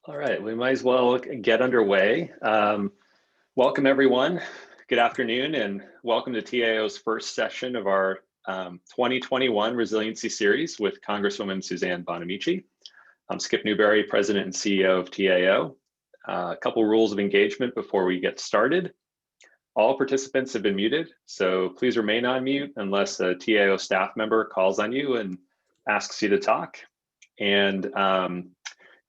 All right, we might as well get underway. Welcome everyone. Good afternoon and welcome to TAO's first session of our 2021 Resiliency series with Congresswoman Suzanne Bonamici. I'm Skip Newberry, President and CEO of TAO. A couple rules of engagement before we get started. All participants have been muted, so please remain on mute unless a TAO staff member calls on you and asks you to talk. And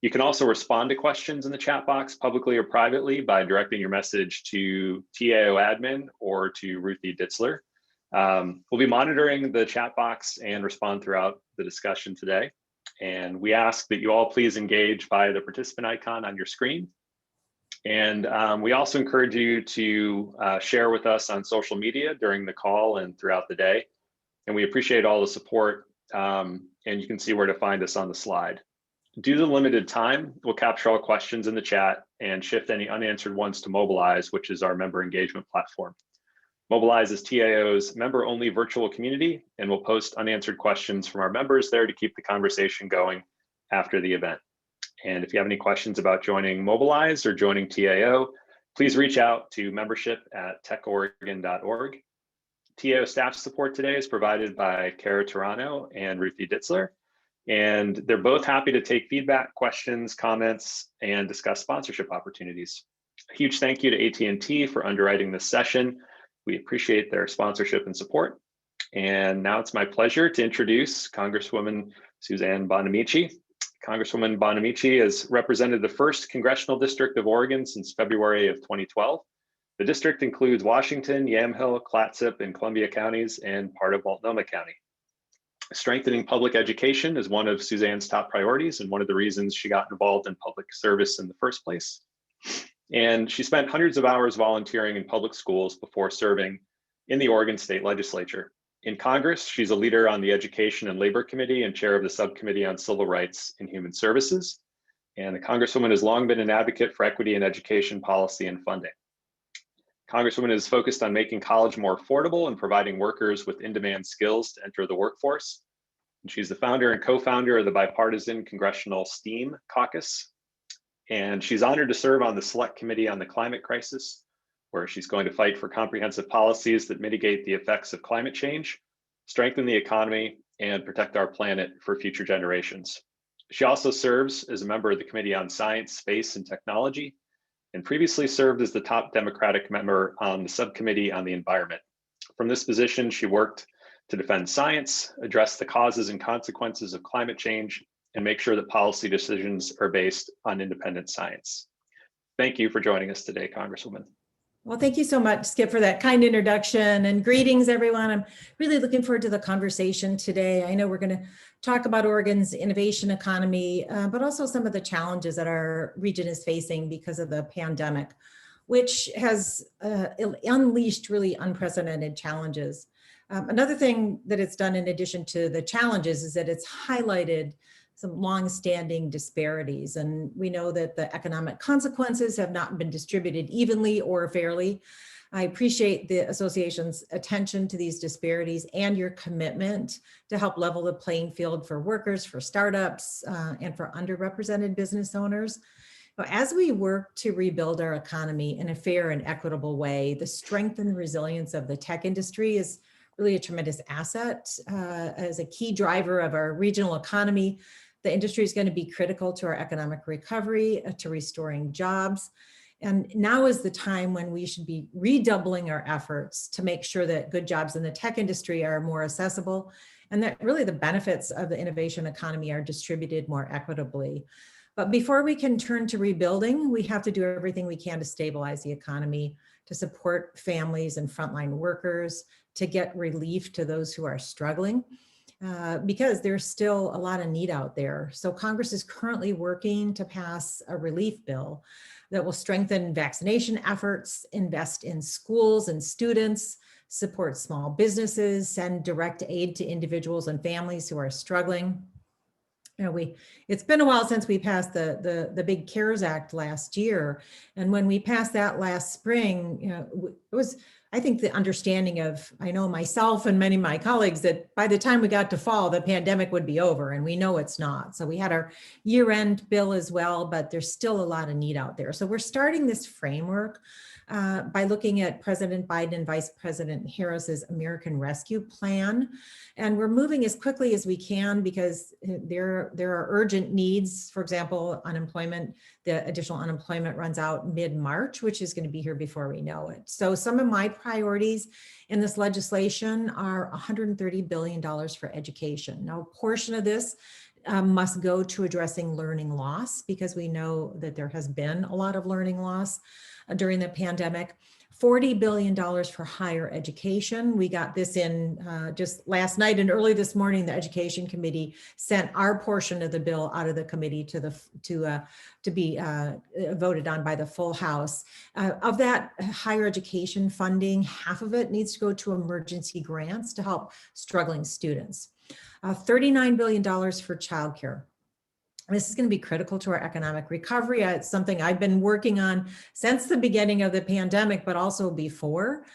you can also respond to questions in the chat box publicly or privately by directing your message to TAO admin or to Ruthie Ditzler. We'll be monitoring the chat box and respond throughout the discussion today. And we ask that you all please engage via the participant icon on your screen. And we also encourage you to share with us on social media during the call and throughout the day. And we appreciate all the support. And you can see where to find us on the slide. Due to limited time, we'll capture all questions in the chat and shift any unanswered ones to Mobilize, which is our member engagement platform. Mobilize is TAO's member-only virtual community, and we'll post unanswered questions from our members there to keep the conversation going after the event. And if you have any questions about joining Mobilize or joining TAO, please reach out to membership@techoregon.org. TAO staff support today is provided by Kara Turano and Ruthie Ditzler. And they're both happy to take feedback, questions, comments, and discuss sponsorship opportunities. A huge thank you to AT&T for underwriting this session. We appreciate their sponsorship and support. And now it's my pleasure to introduce Congresswoman Suzanne Bonamici. Congresswoman Bonamici has represented the 1st Congressional District of Oregon since February of 2012. The district includes Washington, Yamhill, Clatsop, and Columbia counties, and part of Multnomah County. Strengthening public education is one of Suzanne's top priorities and one of the reasons she got involved in public service in the first place. And she spent hundreds of hours volunteering in public schools before serving in the Oregon State Legislature. In Congress, she's a leader on the Education and Labor Committee and chair of the Subcommittee on Civil Rights and Human Services. And the Congresswoman has long been an advocate for equity in education policy and funding. Congresswoman is focused on making college more affordable and providing workers with in-demand skills to enter the workforce. And she's the founder and co-founder of the bipartisan Congressional STEAM Caucus. And she's honored to serve on the Select Committee on the Climate Crisis, where she's going to fight for comprehensive policies that mitigate the effects of climate change, strengthen the economy, and protect our planet for future generations. She also serves as a member of the Committee on Science, Space, and Technology, and previously served as the top Democratic member on the Subcommittee on the Environment. From this position, she worked to defend science, address the causes and consequences of climate change, and make sure that policy decisions are based on independent science. Thank you for joining us today, Congresswoman. Well, thank you so much, Skip, for that kind introduction, and greetings, everyone. I'm really looking forward to the conversation today. I know we're going to talk about Oregon's innovation economy, but also some of the challenges that our region is facing because of the pandemic, which has unleashed really unprecedented challenges. Another thing that it's done in addition to the challenges is that it's highlighted some long-standing disparities. And we know that the economic consequences have not been distributed evenly or fairly. I appreciate the association's attention to these disparities and your commitment to help level the playing field for workers, for startups, and for underrepresented business owners. As we work to rebuild our economy in a fair and equitable way, the strength and resilience of the tech industry is really a tremendous asset as a key driver of our regional economy. The industry is going to be critical to our economic recovery, to restoring jobs. And now is the time when we should be redoubling our efforts to make sure that good jobs in the tech industry are more accessible and that really the benefits of the innovation economy are distributed more equitably. But before we can turn to rebuilding, we have to do everything we can to stabilize the economy, to support families and frontline workers, to get relief to those who are struggling. Because there's still a lot of need out there. So Congress is currently working to pass a relief bill that will strengthen vaccination efforts, invest in schools and students, support small businesses, send direct aid to individuals and families who are struggling. It's been a while since we passed the big CARES Act last year. And when we passed that last spring, it was I think the understanding of, I know myself and many of my colleagues, that by the time we got to fall, the pandemic would be over, and we know it's not. So we had our year-end bill as well, but there's still a lot of need out there. So we're starting this framework by looking at President Biden and Vice President Harris's American Rescue Plan. And we're moving as quickly as we can because there are urgent needs. For example, unemployment, the additional unemployment runs out mid-March, which is going to be here before we know it. So some of my priorities in this legislation are $130 billion for education. Now, a portion of this must go to addressing learning loss, because we know that there has been a lot of learning loss during the pandemic. $40 billion for higher education. We got this in just last night, and early this morning, the Education Committee sent our portion of the bill out of the committee to be voted on by the full House. Of that higher education funding, half of it needs to go to emergency grants to help struggling students. $39 billion for childcare. This is going to be critical to our economic recovery. It's something I've been working on since the beginning of the pandemic, but also before.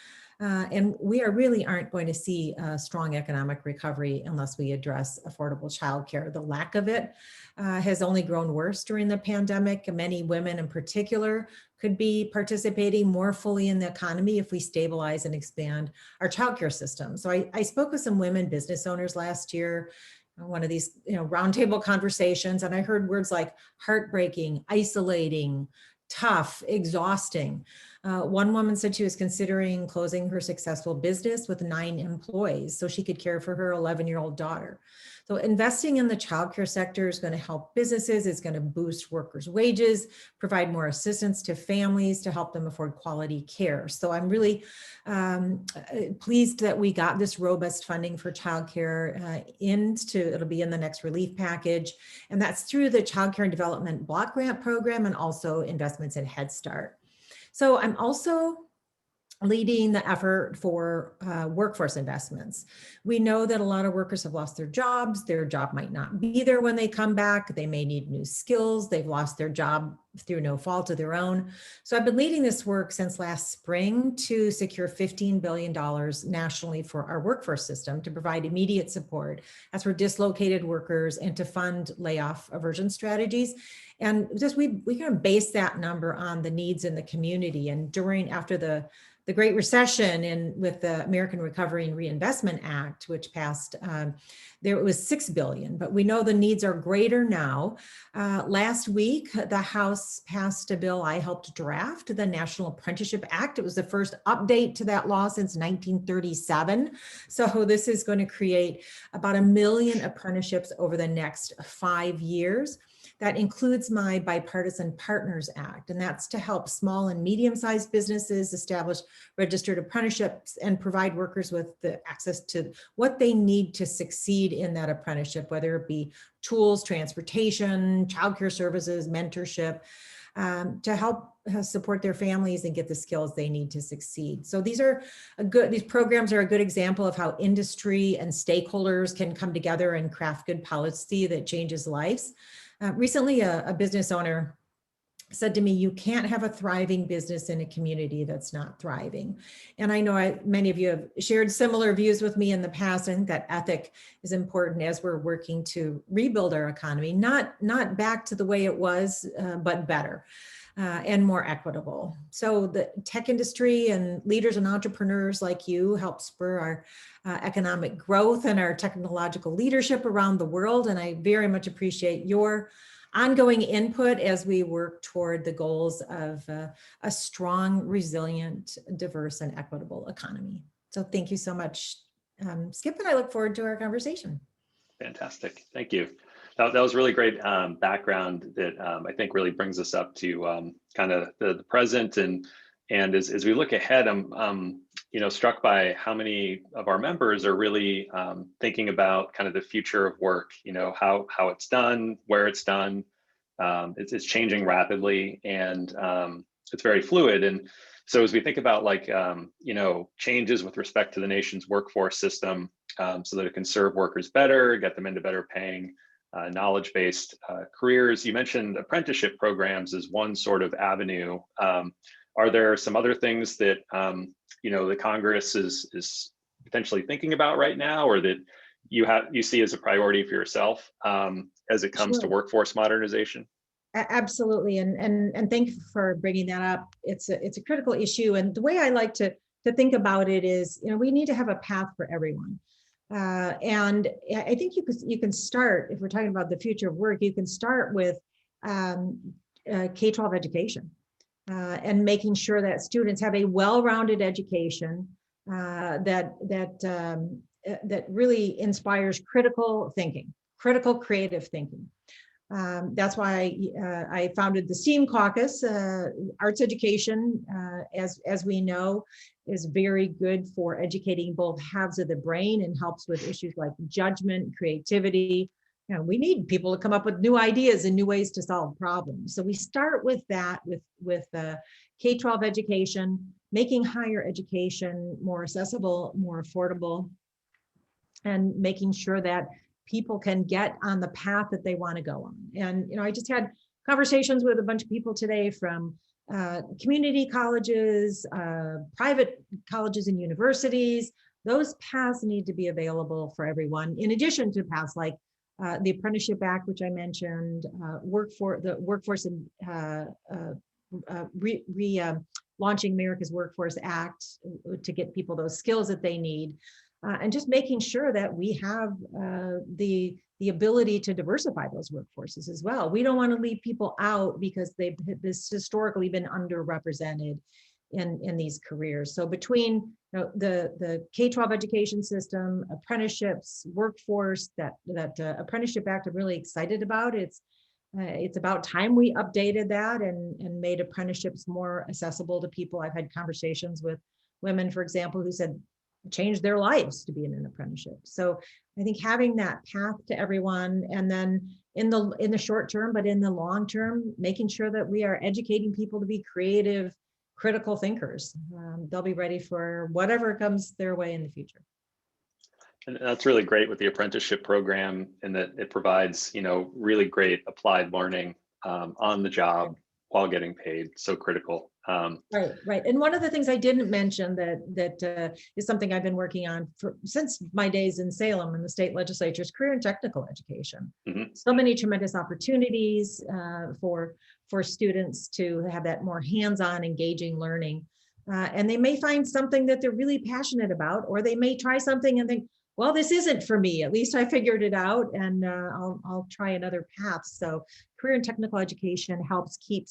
And we really aren't going to see a strong economic recovery unless we address affordable childcare. The lack of it has only grown worse during the pandemic. Many women in particular could be participating more fully in the economy if we stabilize and expand our childcare system. So I spoke with some women business owners last year, one of these roundtable conversations, and I heard words like heartbreaking, isolating, tough, exhausting. One woman said she was considering closing her successful business with 9 employees so she could care for her 11-year-old daughter. So investing in the childcare sector is going to help businesses, it's going to boost workers' wages, provide more assistance to families to help them afford quality care. So I'm really pleased that we got this robust funding for childcare it'll be in the next relief package. And that's through the Child Care and Development Block Grant Program and also investments in Head Start. So I'm also leading the effort for workforce investments. We know that a lot of workers have lost their jobs. Their job might not be there when they come back. They may need new skills. They've lost their job through no fault of their own. So I've been leading this work since last spring to secure $15 billion nationally for our workforce system to provide immediate support as for dislocated workers and to fund layoff aversion strategies. And just we kind of base that number on the needs in the community. And after the Great Recession and with the American Recovery and Reinvestment Act, which passed, there was $6 billion, but we know the needs are greater now. Last week, the House passed a bill I helped draft, the National Apprenticeship Act. It was the first update to that law since 1937. So this is going to create about 1 million apprenticeships over the next 5 years. That includes my Bipartisan Partners Act, and that's to help small and medium-sized businesses establish registered apprenticeships and provide workers with the access to what they need to succeed in that apprenticeship, whether it be tools, transportation, childcare services, mentorship, to help support their families and get the skills they need to succeed. So these programs are a good example of how industry and stakeholders can come together and craft good policy that changes lives. Recently, a business owner said to me, you can't have a thriving business in a community that's not thriving. And I know many of you have shared similar views with me in the past. I think that ethic is important as we're working to rebuild our economy, not back to the way it was, but better and more equitable. So the tech industry and leaders and entrepreneurs like you help spur our economic growth and our technological leadership around the world. And I very much appreciate your ongoing input as we work toward the goals of a strong, resilient, diverse, and equitable economy. So thank you so much, Skip, and I look forward to our conversation. Fantastic, thank you. That was really great background that I think really brings us up to kind of the present, and as we look ahead, I'm struck by how many of our members are really thinking about kind of the future of work, how it's done, where it's done. It's changing rapidly, and it's very fluid. And so as we think about changes with respect to the nation's workforce system, so that it can serve workers better, get them into better paying, knowledge-based careers. You mentioned apprenticeship programs as one sort of avenue. Are there some other things that the Congress is potentially thinking about right now, or that you see as a priority for yourself as it comes to Sure. workforce modernization? Absolutely, and thank you for bringing that up. It's a critical issue, and the way I like to think about it is, we need to have a path for everyone. And I think you can start, if we're talking about the future of work, you can start with K-12 education and making sure that students have a well-rounded education that really inspires critical thinking, critical creative thinking. That's why I founded the STEAM Caucus. Arts education, as we know, is very good for educating both halves of the brain and helps with issues like judgment, creativity. We need people to come up with new ideas and new ways to solve problems. So we start with that, with K-12 education, making higher education more accessible, more affordable, and making sure that people can get on the path that they want to go on. And, I just had conversations with a bunch of people today from community colleges, private colleges and universities. Those paths need to be available for everyone, in addition to paths like the Apprenticeship Act, which I mentioned, the workforce and launching America's Workforce Act to get people those skills that they need. And just making sure that we have the ability to diversify those workforces as well. We don't want to leave people out because they've historically been underrepresented in these careers. So between the K-12 education system, apprenticeships, workforce, that Apprenticeship Act, I'm really excited about. It's about time we updated that and made apprenticeships more accessible to people. I've had conversations with women, for example, who said change their lives to be in an apprenticeship. So I think having that path to everyone, and then in the short term, but in the long term, making sure that we are educating people to be creative, critical thinkers. They'll be ready for whatever comes their way in the future. And that's really great with the apprenticeship program, in that it provides, really great applied learning on the job while getting paid. So critical. Right. And one of the things I didn't mention that is something I've been working on since my days in Salem in the state legislature is career and technical education. Mm-hmm. So many tremendous opportunities for students to have that more hands-on, engaging learning. And they may find something that they're really passionate about, or they may try something and think, well, this isn't for me. At least I figured it out, and I'll try another path. So career and technical education helps keep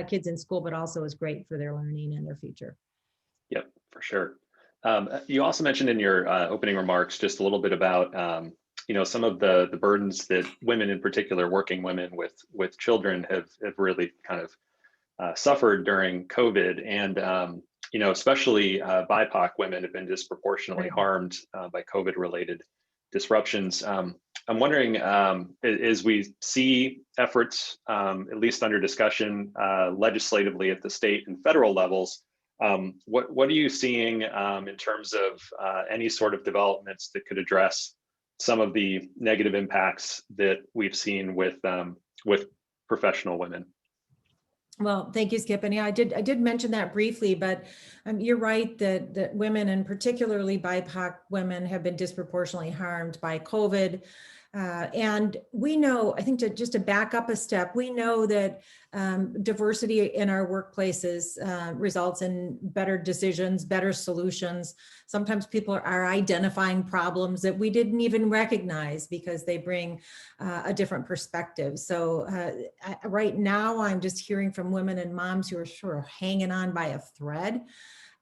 kids in school, but also is great for their learning and their future. Yep, for sure. You also mentioned in your opening remarks just a little bit about some of the burdens that women, in particular working women with children, have really kind of suffered during COVID, and especially BIPOC women have been disproportionately harmed by COVID-related disruptions. I'm wondering, as we see efforts, at least under discussion legislatively at the state and federal levels, what are you seeing in terms of any sort of developments that could address some of the negative impacts that we've seen with professional women? Well, thank you, Skip. And yeah, I did mention that briefly, but you're right that women, and particularly BIPOC women, have been disproportionately harmed by COVID. And we know, I think just to back up a step, we know that diversity in our workplaces results in better decisions, better solutions. Sometimes people are identifying problems that we didn't even recognize because they bring a different perspective. So right now, I'm just hearing from women and moms who are sort of hanging on by a thread.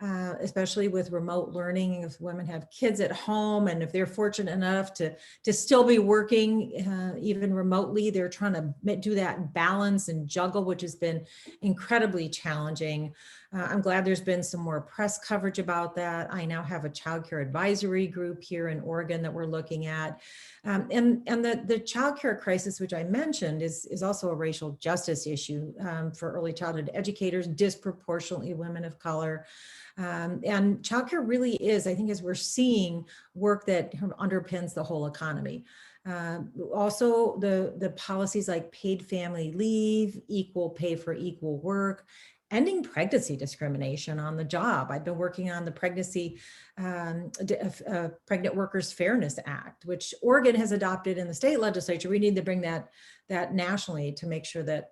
Especially with remote learning, if women have kids at home, and if they're fortunate enough to still be working even remotely, they're trying to do that balance and juggle, which has been incredibly challenging. I'm glad there's been some more press coverage about that. I now have a childcare advisory group here in Oregon that we're looking at. And the childcare crisis, which I mentioned, is also a racial justice issue for early childhood educators, disproportionately women of color. And childcare really is, I think, as we're seeing, work that underpins the whole economy. Also, the policies like paid family leave, equal pay for equal work, ending pregnancy discrimination on the job. I've been working on the Pregnant Workers Fairness Act, which Oregon has adopted in the state legislature. We need to bring that nationally to make sure that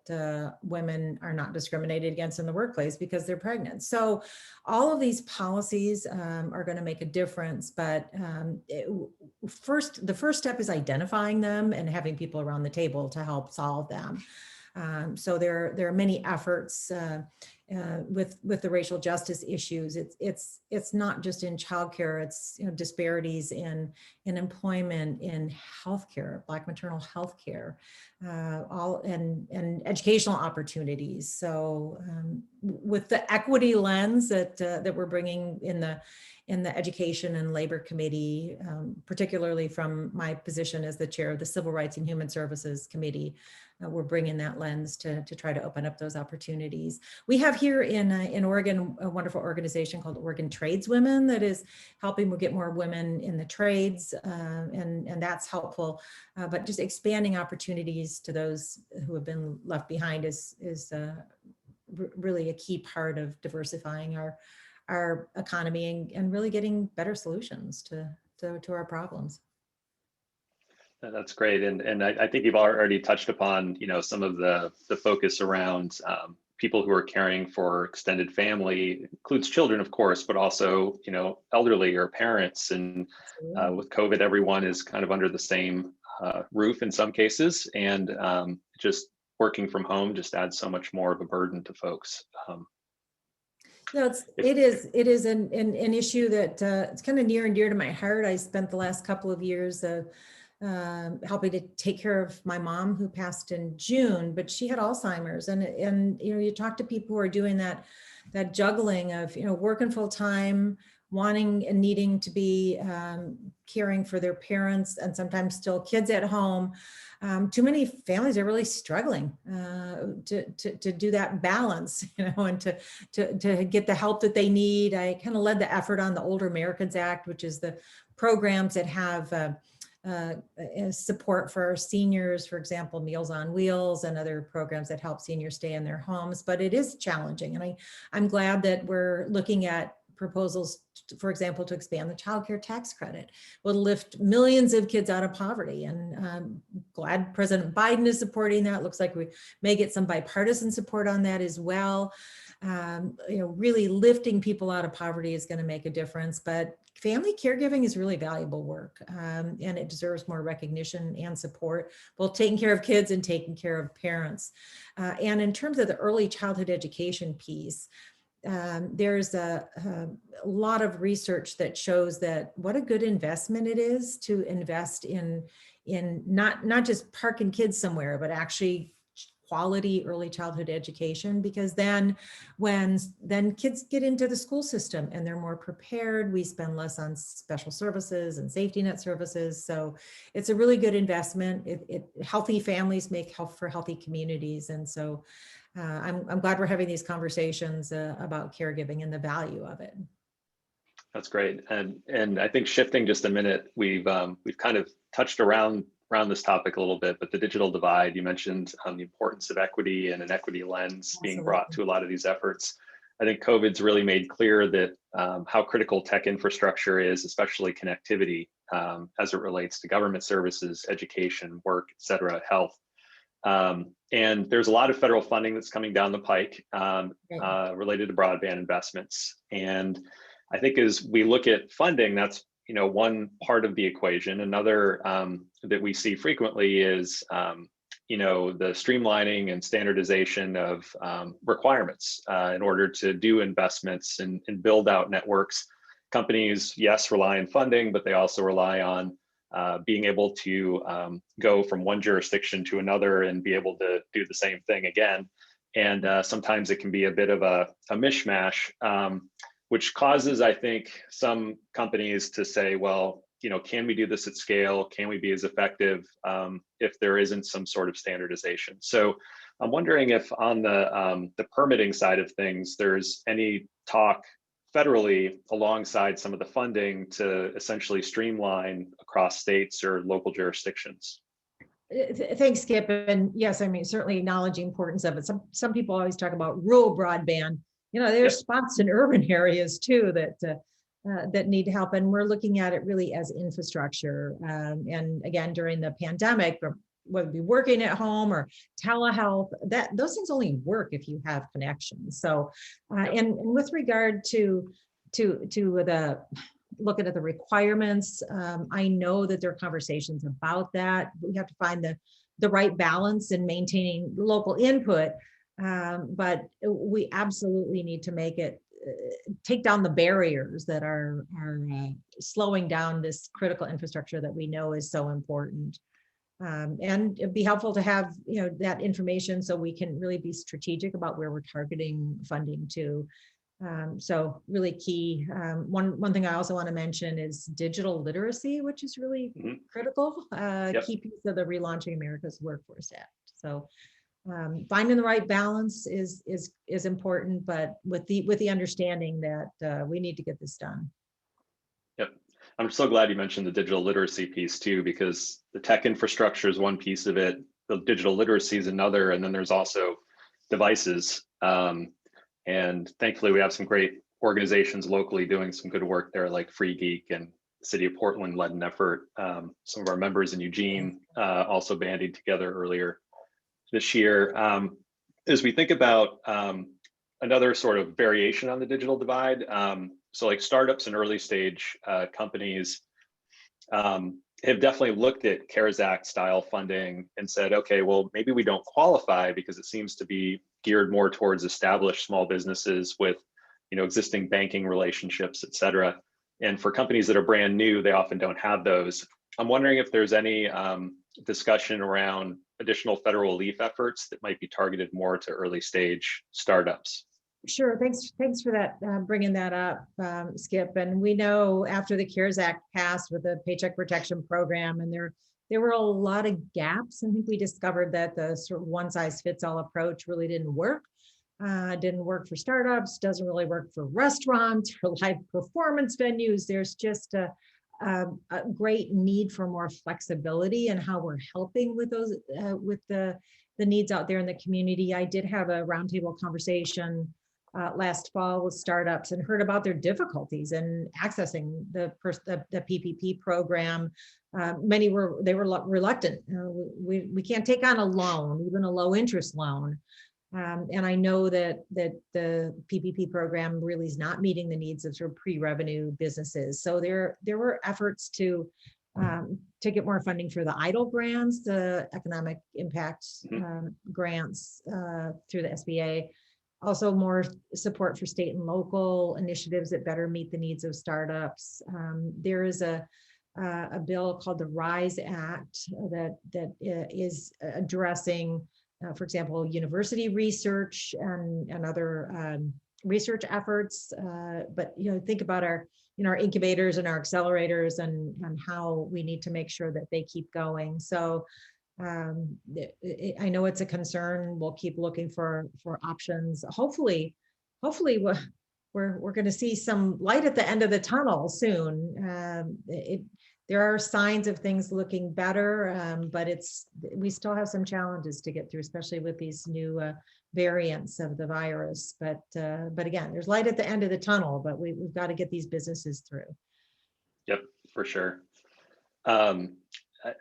women are not discriminated against in the workplace because they're pregnant. So all of these policies are going to make a difference, but the first step is identifying them and having people around the table to help solve them. So there are many efforts with the racial justice issues. It's not just in childcare. It's disparities in employment, in healthcare, Black maternal health care, and educational opportunities. So with the equity lens that we're bringing in the Education and Labor Committee, particularly from my position as the chair of the Civil Rights and Human Services Committee, we're bringing that lens to try to open up those opportunities. We have here in Oregon a wonderful organization called Oregon Tradeswomen that is helping get more women in the trades, and that's helpful. But just expanding opportunities to those who have been left behind is really a key part of diversifying our economy and really getting better solutions to our problems. That's great, and I think you've already touched upon some of the focus around people who are caring for extended family, includes children, of course, but also elderly or parents. And with COVID, everyone is kind of under the same roof in some cases, and just working from home just adds so much more of a burden to folks. No, it is an issue that it's kind of near and dear to my heart. I spent the last couple of years helping to take care of my mom, who passed in June, but she had Alzheimer's, and you talk to people who are doing that juggling of working full time, wanting and needing to be caring for their parents, and sometimes still kids at home. Too many families are really struggling to do that balance, and to get the help that they need. I kind of led the effort on the Older Americans Act, which is the programs that have support for our seniors, for example, Meals on Wheels and other programs that help seniors stay in their homes. But it is challenging, and I'm glad that we're looking at proposals, for example, to expand the child care tax credit will lift millions of kids out of poverty. And I'm glad President Biden is supporting that. Looks like we may get some bipartisan support on that as well. Really lifting people out of poverty is going to make a difference, but family caregiving is really valuable work, and it deserves more recognition and support, both taking care of kids and taking care of parents. And in terms of the early childhood education piece, there's a lot of research that shows that what a good investment it is to invest in not just parking kids somewhere, but actually quality early childhood education, because then kids get into the school system and they're more prepared. We spend less on special services and safety net services. So it's a really good investment. Healthy families make for healthy communities. And so I'm glad we're having these conversations about caregiving and the value of it. That's great. And I think shifting just a minute, we've kind of touched around this topic a little bit, but the digital divide, you mentioned the importance of equity and an equity lens being brought to a lot of these efforts. I think COVID's really made clear that how critical tech infrastructure is, especially connectivity, as it relates to government services, education, work, et cetera, health. And there's a lot of federal funding that's coming down the pike related to broadband investments. And I think as we look at funding, that's one part of the equation. Another that we see frequently is the streamlining and standardization of requirements in order to do investments and build out networks. Companies, yes, rely on funding, but they also rely on being able to go from one jurisdiction to another and be able to do the same thing again. And sometimes it can be a bit of a mishmash, which causes, I think, some companies to say, well, can we do this at scale? Can we be as effective if there isn't some sort of standardization? So I'm wondering if on the permitting side of things, there's any talk federally alongside some of the funding to essentially streamline across states or local jurisdictions. Thanks, Skip. And yes, I mean, certainly acknowledge the importance of it. Some people always talk about rural broadband. There's Yep. spots in urban areas too that need help, and we're looking at it really as infrastructure. And again, during the pandemic, whether it be working at home or telehealth, those things only work if you have connections. So, and with regard to the looking at the requirements, I know that there are conversations about that. We have to find the right balance in maintaining local input, but we absolutely need to make it take down the barriers that are slowing down this critical infrastructure that we know is so important. And it'd be helpful to have that information so we can really be strategic about where we're targeting funding to. So really key. One thing I also want to mention is digital literacy, which is really critical, Yep. key piece of the Relaunching America's Workforce Act. So finding the right balance is important, but with the understanding that we need to get this done. Yep. I'm so glad you mentioned the digital literacy piece too, because the tech infrastructure is one piece of it. The digital literacy is another, and then there's also devices. And thankfully, we have some great organizations locally doing some good work there, like Free Geek, and the City of Portland led an effort. Some of our members in Eugene also banding together earlier this year. As we think about another sort of variation on the digital divide, so like startups and early stage companies have definitely looked at CARES Act style funding and said, okay, well, maybe we don't qualify because it seems to be geared more towards established small businesses with existing banking relationships, et cetera. And for companies that are brand new, they often don't have those. I'm wondering if there's any discussion around additional federal relief efforts that might be targeted more to early stage startups. Sure. Thanks for that, bringing that up, Skip. And we know after the CARES Act passed with the Paycheck Protection Program, and there were a lot of gaps. I think we discovered that the sort of one size fits all approach really didn't work. Didn't work for startups, doesn't really work for restaurants, for live performance venues. There's just a great need for more flexibility in how we're helping with those, with the needs out there in the community. I did have a roundtable conversation last fall with startups and heard about their difficulties in accessing the PPP program. Many were reluctant. We can't take on a loan, even a low interest loan. And I know that the PPP program really is not meeting the needs of sort of pre-revenue businesses. So there were efforts to get more funding for the EIDL grants, the economic impact grants through the SBA. Also more support for state and local initiatives that better meet the needs of startups. There is a bill called the RISE Act that is addressing, for example, university research and other research efforts. But think about our incubators and our accelerators and how we need to make sure that they keep going. So I know it's a concern. We'll keep looking for options. Hopefully we're going to see some light at the end of the tunnel soon. There are signs of things looking better, but we still have some challenges to get through, especially with these new variants of the virus. But again, there's light at the end of the tunnel, but we've got to get these businesses through. Yep, for sure.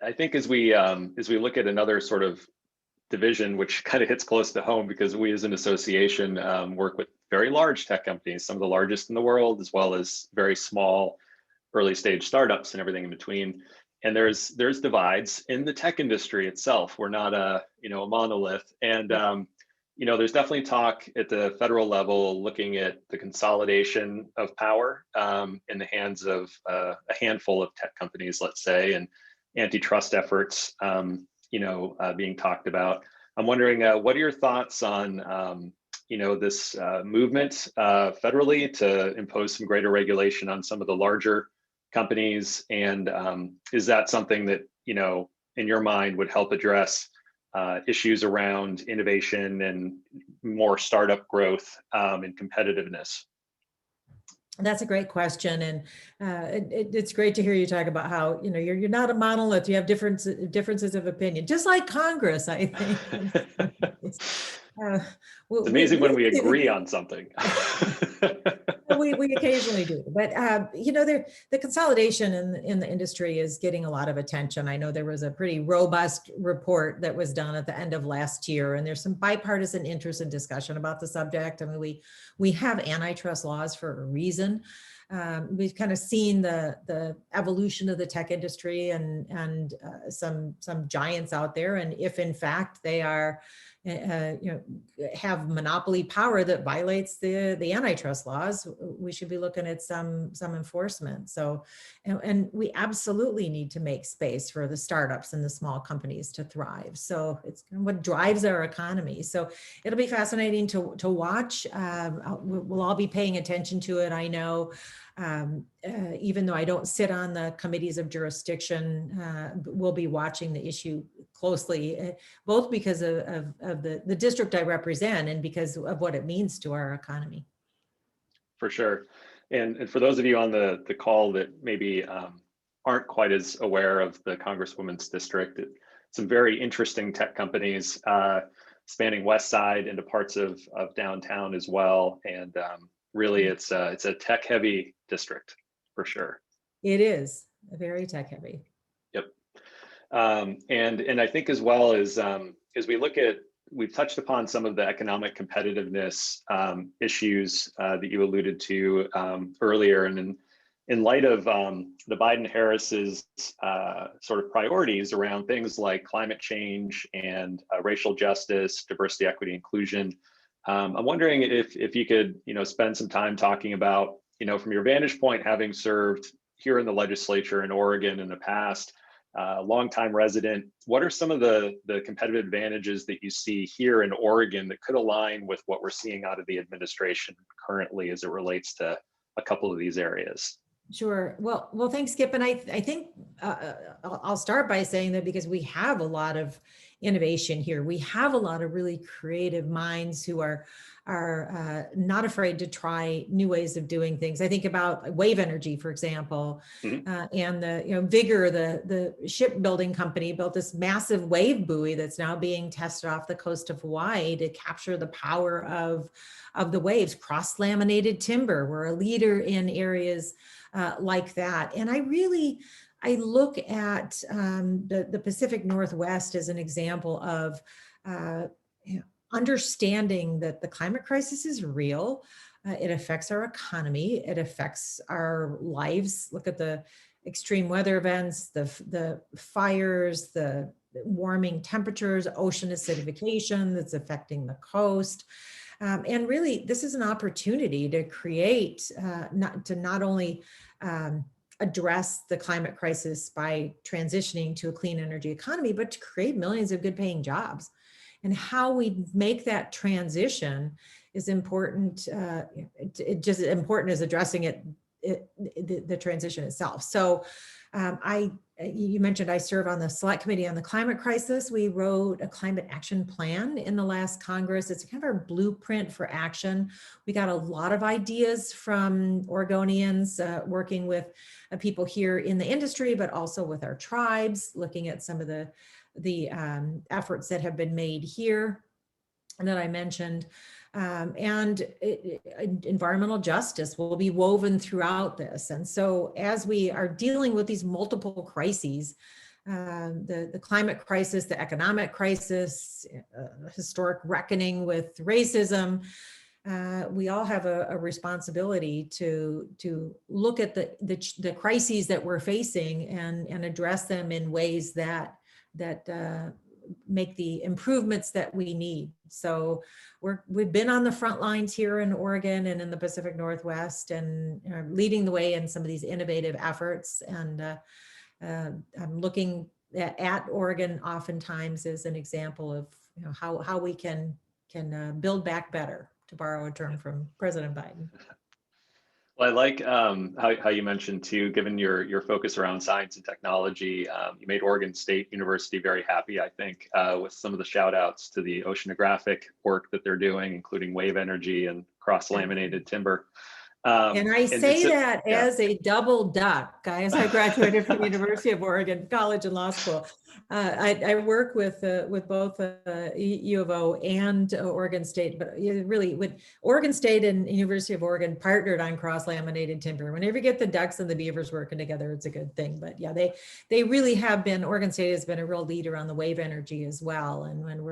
I think as we look at another sort of division, which kind of hits close to home, because we as an association work with very large tech companies, some of the largest in the world, as well as very small early stage startups and everything in between. And there's divides in the tech industry itself. We're not a monolith. And there's definitely talk at the federal level looking at the consolidation of power in the hands of a handful of tech companies, let's say, and antitrust efforts being talked about. I'm wondering what are your thoughts on this movement federally to impose some greater regulation on some of the larger companies, and is that something that in your mind would help address issues around innovation and more startup growth and competitiveness? That's a great question, and it's great to hear you talk about how you're not a monolith. You have differences of opinion, just like Congress, I think. uh, It's amazing when we agree we, on something. we occasionally do, but the consolidation in the industry is getting a lot of attention. I know there was a pretty robust report that was done at the end of last year, and there's some bipartisan interest and discussion about the subject. I mean, we have antitrust laws for a reason. We've kind of seen the evolution of the tech industry and some giants out there, and if in fact they are have monopoly power that violates the antitrust laws, we should be looking at some enforcement. So, and we absolutely need to make space for the startups and the small companies to thrive. So it's what drives our economy. So it'll be fascinating to watch. We'll all be paying attention to it, I know. Even though I don't sit on the committees of jurisdiction, we'll be watching the issue closely, both because of the district I represent and because of what it means to our economy. For sure. And for those of you on the call that maybe aren't quite as aware of the Congresswoman's district, some very interesting tech companies spanning West Side into parts of downtown as well. And really, it's a tech heavy district for sure. It is very tech heavy. Yep. And I think as well as we look at, we've touched upon some of the economic competitiveness issues that you alluded to earlier, and in light of the Biden-Harris's sort of priorities around things like climate change and racial justice, diversity, equity, inclusion, I'm wondering if you could spend some time talking about, from your vantage point, having served here in the legislature in Oregon in the past, longtime resident, what are some of the competitive advantages that you see here in Oregon that could align with what we're seeing out of the administration currently as it relates to a couple of these areas? Sure. Well, thanks, Skip. And I think I'll start by saying that because we have a lot of innovation here, we have a lot of really creative minds who are not afraid to try new ways of doing things. I think about wave energy, for example, and the Vigor, the shipbuilding company, built this massive wave buoy that's now being tested off the coast of Hawaii to capture the power of the waves. Cross-laminated timber, we're a leader in areas like that. And I look at the Pacific Northwest as an example of understanding that the climate crisis is real. It affects our economy. It affects our lives. Look at the extreme weather events, the fires, the warming temperatures, ocean acidification that's affecting the coast. And really, this is an opportunity to create, not only address the climate crisis by transitioning to a clean energy economy, but to create millions of good paying jobs. And how we make that transition is important. It's just important as addressing the transition itself. So you mentioned I serve on the Select Committee on the Climate Crisis. We wrote a climate action plan in the last Congress. It's kind of our blueprint for action. We got a lot of ideas from Oregonians, working with people here in the industry, but also with our tribes, looking at some of the efforts that have been made here and that I mentioned. And environmental justice will be woven throughout this. And so as we are dealing with these multiple crises, the climate crisis, the economic crisis, historic reckoning with racism, we all have a responsibility to look at the crises that we're facing and address them in ways that make the improvements that we need. So we've been on the front lines here in Oregon and in the Pacific Northwest, and leading the way in some of these innovative efforts. And I'm looking at Oregon oftentimes as an example of how we can build back better, to borrow a term from President Biden. Well, I like how you mentioned too, given your focus around science and technology, you made Oregon State University very happy, I think, with some of the shout outs to the oceanographic work that they're doing, including wave energy and cross-laminated timber. And I say that yeah. as a double duck, guys. I graduated from the University of Oregon College and Law School. I work with both U of O and Oregon State, but really with Oregon State and University of Oregon partnered on cross-laminated timber. Whenever you get the ducks and the beavers working together, it's a good thing. But yeah, they really have been. Oregon State has been a real leader on the wave energy as well. And when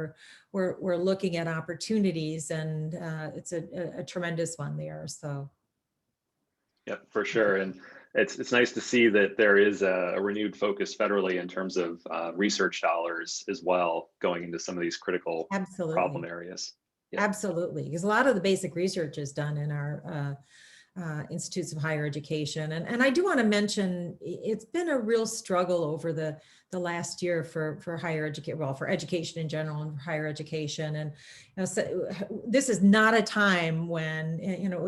we're looking at opportunities, and it's a tremendous one there. So. Yep, for sure. And it's nice to see that there is a renewed focus federally in terms of research dollars as well, going into some of these critical problem areas. Yeah. Absolutely, because a lot of the basic research is done in our institutes of higher education. And I do want to mention, it's been a real struggle over the last year for higher education, well, for education in general and for higher education. And so this is not a time when,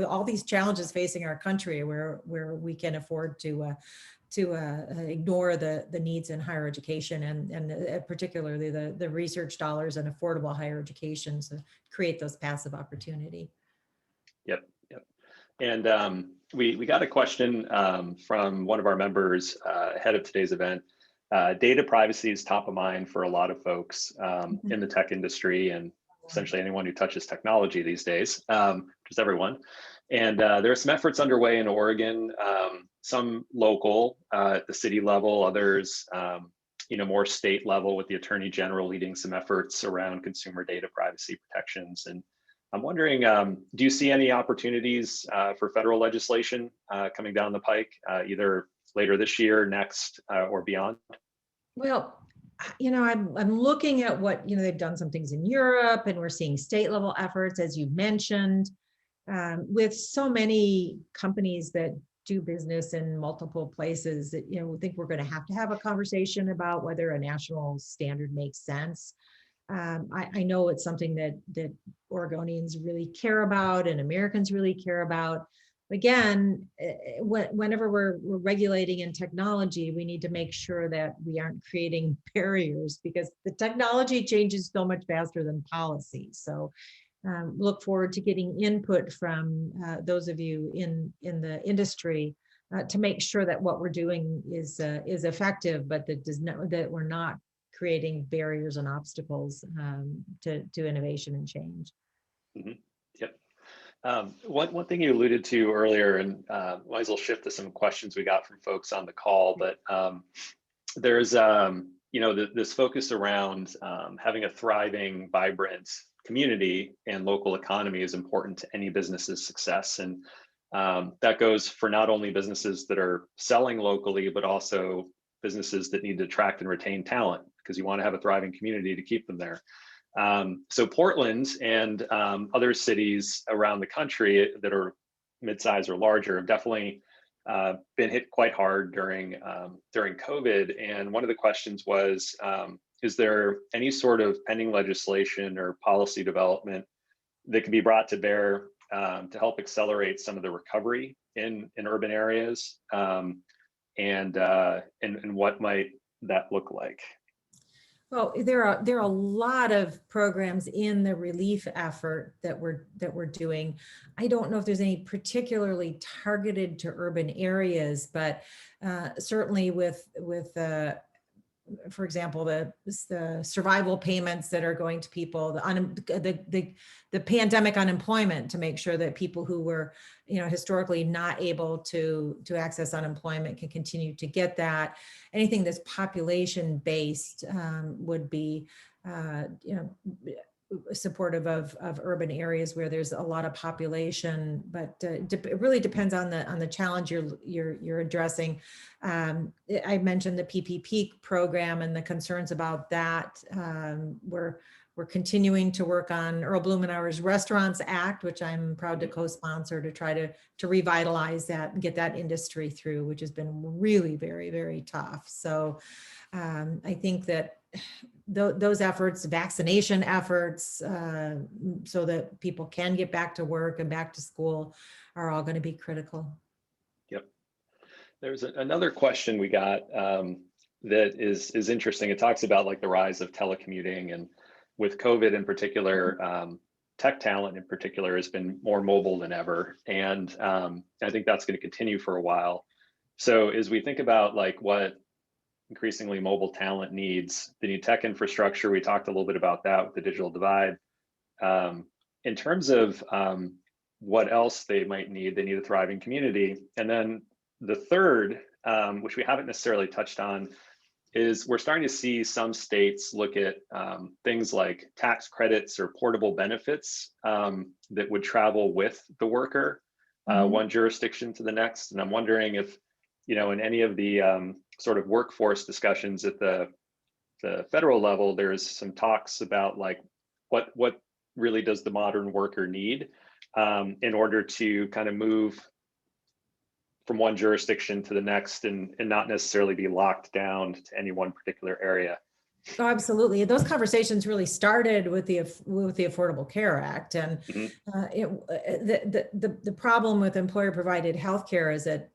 all these challenges facing our country where we can afford to ignore the needs in higher education and particularly the research dollars and affordable higher education to create those passive opportunity. Yep. And we got a question from one of our members ahead of today's event. Data privacy is top of mind for a lot of folks in the tech industry and essentially anyone who touches technology these days, which is everyone. And there are some efforts underway in Oregon, some local at the city level, others more state level, with the Attorney General leading some efforts around consumer data privacy protections. And I'm wondering, do you see any opportunities for federal legislation coming down the pike, either later this year, next, or beyond? Well, I'm looking at what, they've done some things in Europe, and we're seeing state level efforts, as you mentioned, with so many companies that do business in multiple places that, we think we're going to have a conversation about whether a national standard makes sense. I know it's something that Oregonians really care about and Americans really care about. Again, whenever we're regulating in technology, we need to make sure that we aren't creating barriers, because the technology changes so much faster than policy. So look forward to getting input from those of you in the industry to make sure that what we're doing is effective, but that we're not creating barriers and obstacles to innovation and change. Mm-hmm. Yep. One thing you alluded to earlier, and might as well shift to some questions we got from folks on the call, but there's this focus around having a thriving, vibrant community and local economy is important to any business's success. And that goes for not only businesses that are selling locally, but also businesses that need to attract and retain talent, because you want to have a thriving community to keep them there. So Portland and other cities around the country that are mid-size or larger have definitely been hit quite hard during COVID. And one of the questions was, is there any sort of pending legislation or policy development that can be brought to bear to help accelerate some of the recovery in urban areas? And what might that look like? Well, there are a lot of programs in the relief effort that we're doing. I don't know if there's any particularly targeted to urban areas, but certainly with for example, the survival payments that are going to people, the pandemic unemployment, to make sure that people who were, historically not able to access unemployment can continue to get that. Anything that's population based would be, supportive of urban areas where there's a lot of population, but it really depends on the challenge you're addressing. I mentioned the PPP program and the concerns about that. We're continuing to work on Earl Blumenauer's Restaurants Act, which I'm proud to co-sponsor, to try to revitalize that and get that industry through, which has been really very, very tough. So I think that those efforts, vaccination efforts, so that people can get back to work and back to school, are all going to be critical. Yep. There's another question we got that is interesting. It talks about like the rise of telecommuting, and with COVID in particular, tech talent in particular has been more mobile than ever. And I think that's going to continue for a while. So as we think about like what increasingly mobile talent needs, the new tech infrastructure, we talked a little bit about that with the digital divide. In terms of what else they might need, they need a thriving community. And then the third, which we haven't necessarily touched on, is we're starting to see some states look at things like tax credits or portable benefits that would travel with the worker, one jurisdiction to the next. And I'm wondering if, you know, in any of the sort of workforce discussions at the federal level, there's some talks about like what really does the modern worker need in order to kind of move from one jurisdiction to the next and not necessarily be locked down to any one particular area. Oh, absolutely. Those conversations really started with the Affordable Care Act, and the problem with employer-provided healthcare is that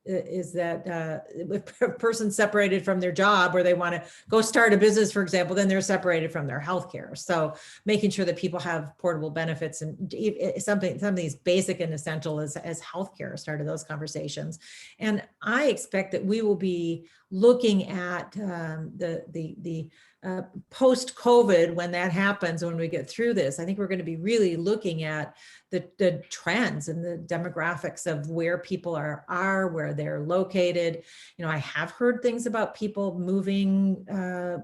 if a person's separated from their job or they want to go start a business, for example, then they're separated from their healthcare. So making sure that people have portable benefits and some of these basic and essential as healthcare started those conversations. And I expect that we will be looking at the post-COVID, when that happens, when we get through this, I think we're going to be really looking at the trends and the demographics of where people are, where they're located. You know, I have heard things about people moving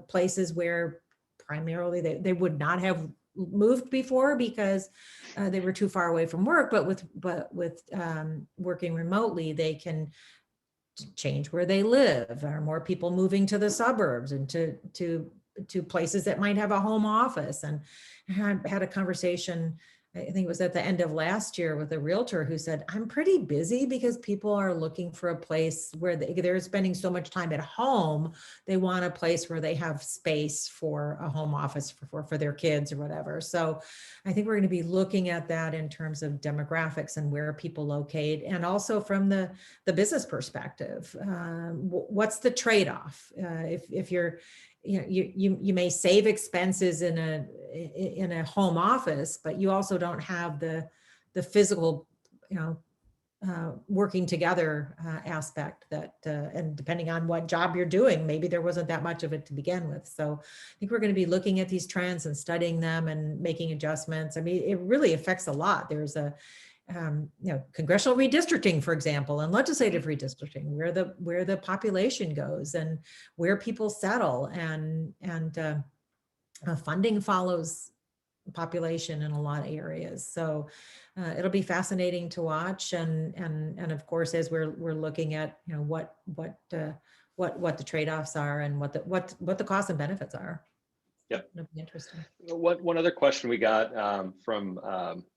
places where primarily they would not have moved before because they were too far away from work, but with working remotely, they can change where they live. Are more people moving to the suburbs and to places that might have a home office? And I had a conversation, I think it was at the end of last year, with a realtor who said, I'm pretty busy because people are looking for a place where they're spending so much time at home. They want a place where they have space for a home office for their kids or whatever. So I think we're going to be looking at that in terms of demographics and where people locate, and also from the business perspective. What's the trade-off? If you're, you know, you may save expenses in a home office, but you also don't have the physical, you know, working together aspect that, and depending on what job you're doing, maybe there wasn't that much of it to begin with. So I think we're going to be looking at these trends and studying them and making adjustments. I mean, it really affects a lot. There's you know, congressional redistricting, for example, and legislative redistricting, where the population goes and where people settle, and funding follows population in a lot of areas. So it'll be fascinating to watch, and of course, as we're looking at, you know, what the trade-offs are and what the costs and benefits are. Yep. It'll be interesting. One other question we got from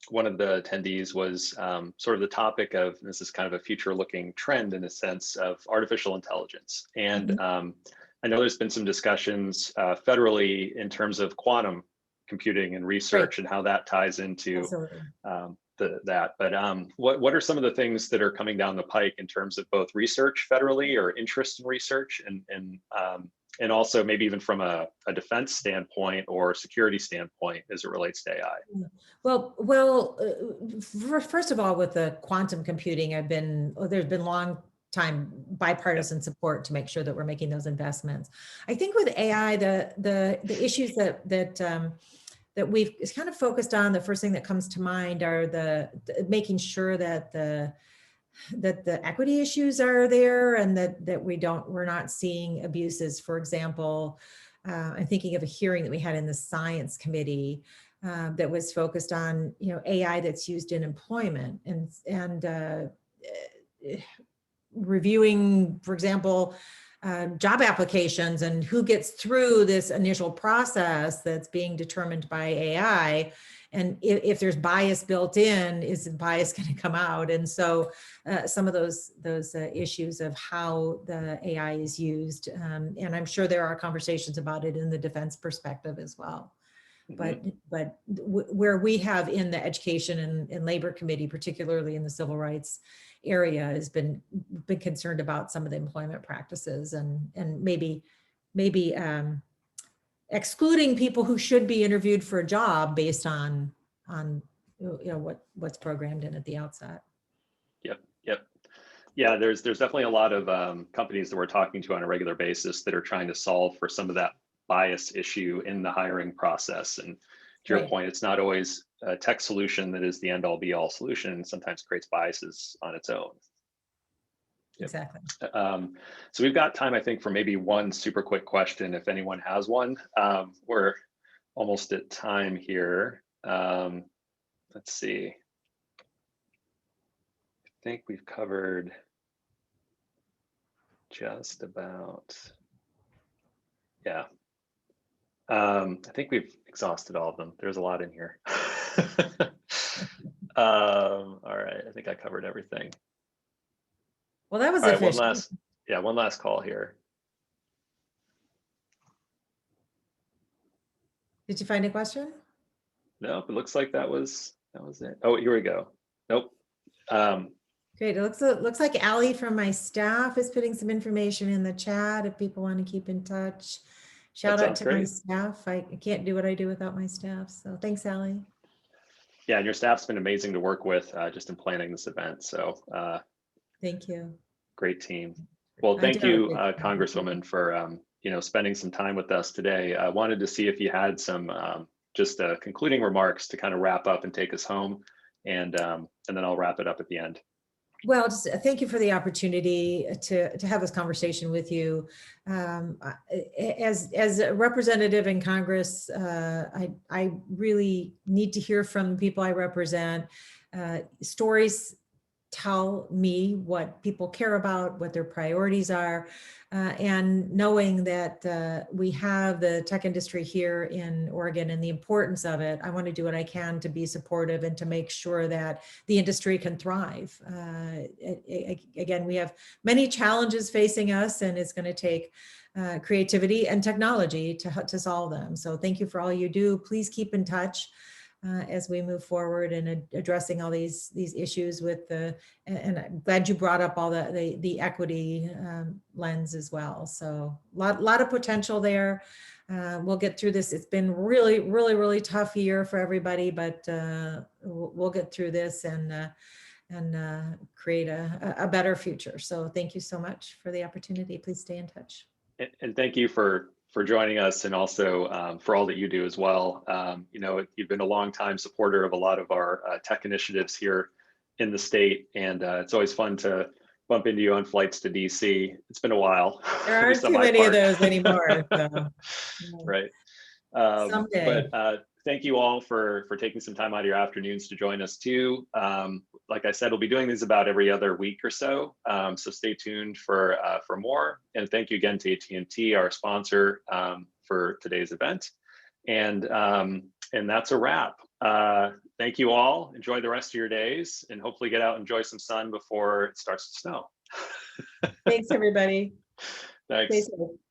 one of the attendees was sort of the topic of, this is kind of a future-looking trend in a sense, of artificial intelligence. And I know there's been some discussions federally in terms of quantum computing and research, and how that ties into that. But what are some of the things that are coming down the pike in terms of both research federally, or interest in research, and also maybe even from a defense standpoint or security standpoint as it relates to AI? Well, first of all, with the quantum computing, there's been long time bipartisan support to make sure that we're making those investments. I think with AI, the issues that we've kind of focused on, the first thing that comes to mind are the making sure that the equity issues are there, and that we're not seeing abuses. For example, I'm thinking of a hearing that we had in the Science Committee that was focused on, you know, AI that's used in employment, and reviewing, for example, job applications and who gets through this initial process that's being determined by AI. And if there's bias built in, is the bias going to come out? And so some of those issues of how the AI is used, and I'm sure there are conversations about it in the defense perspective as well. But where we have in the Education and Labor Committee, particularly in the civil rights area, has been concerned about some of the employment practices, and maybe excluding people who should be interviewed for a job based on what's programmed in at the outset. Yep. Yeah, there's definitely a lot of companies that we're talking to on a regular basis that are trying to solve for some of that bias issue in the hiring process. And to your point, it's not always a tech solution that is the end all be all solution. Sometimes creates biases on its own. Yep. Exactly. So we've got time, I think, for maybe one super quick question, if anyone has one. We're almost at time here. Let's see. I think we've covered just about, yeah. I think we've exhausted all of them. There's a lot in here. All right, I think I covered everything. Well, that was all right, efficient. one last call here. Did you find a question? Nope, it looks like that was it. Oh, here we go. Nope. Great. It looks like Allie from my staff is putting some information in the chat if people want to keep in touch. Shout out to my staff. I can't do what I do without my staff. So thanks, Allie. Yeah, and your staff's been amazing to work with just in planning this event. So thank you. Great team. Well, thank you, Congresswoman, for spending some time with us today. I wanted to see if you had some just concluding remarks to kind of wrap up and take us home, and then I'll wrap it up at the end. Well, just thank you for the opportunity to have this conversation with you. As a representative in Congress, I really need to hear from the people I represent. Stories tell me what people care about, what their priorities are, and knowing that we have the tech industry here in Oregon and the importance of it, I want to do what I can to be supportive and to make sure that the industry can thrive. Again, we have many challenges facing us, and it's going to take creativity and technology to solve them. So thank you for all you do. Please keep in touch as we move forward and addressing all these issues with and I'm glad you brought up all the equity lens as well. So a lot of potential there. We'll get through this. It's been really tough year for everybody, but we'll get through this and create a better future. So thank you so much for the opportunity. Please stay in touch. And thank you for joining us, and also for all that you do as well. You've been a long time supporter of a lot of our tech initiatives here in the state, and it's always fun to bump into you on flights to DC. It's been a while. There aren't too many of those anymore. So. Right. Someday. But thank you all for taking some time out of your afternoons to join us too. Like I said, we'll be doing these about every other week or so. So stay tuned for more. And thank you again to AT&T, our sponsor, for today's event. And that's a wrap. Thank you all. Enjoy the rest of your days, and hopefully get out and enjoy some sun before it starts to snow. Thanks, everybody. Thanks.